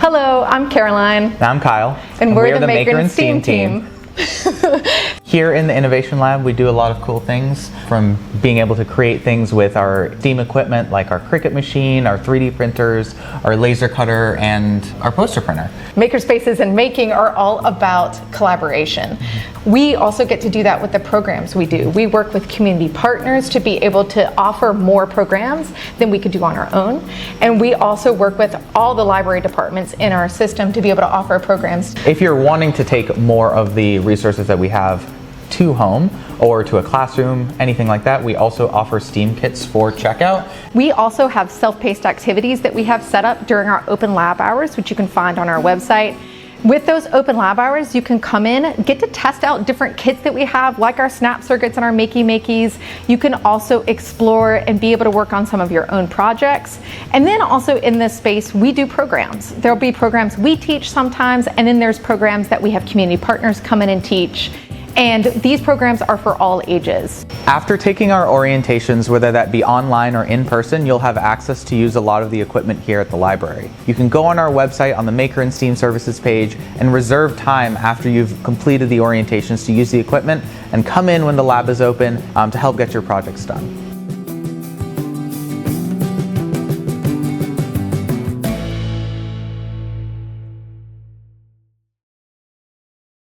Hello, I'm Caroline. And I'm Kyle. And we're the Maker and STEAM team. Here in the Innovation Lab, we do a lot of cool things, from being able to create things with our STEAM equipment like our Cricut machine, our 3D printers, our laser cutter, and our poster printer. Makerspaces and making are all about collaboration. We also get to do that with the programs we do. We work with community partners to be able to offer more programs than we could do on our own. And we also work with all the library departments in our system to be able to offer programs. If you're wanting to take more of the resources that we have to home or to a classroom, anything like that, we also offer STEAM kits for checkout. We also have self-paced activities that we have set up during our open lab hours, which you can find on our website. With those open lab hours, you can come in, get to test out different kits that we have, like our snap circuits and our Makeys. You can also explore and be able to work on some of your own projects. And then also in this space, we do programs. There'll be programs we teach sometimes, and then there's programs that we have community partners come in and teach. And these programs are for all ages. After taking our orientations, whether that be online or in person, you'll have access to use a lot of the equipment here at the library. You can go on our website on the Maker and STEAM Services page and reserve time after you've completed the orientations to use the equipment and come in when the lab is open to help get your projects done.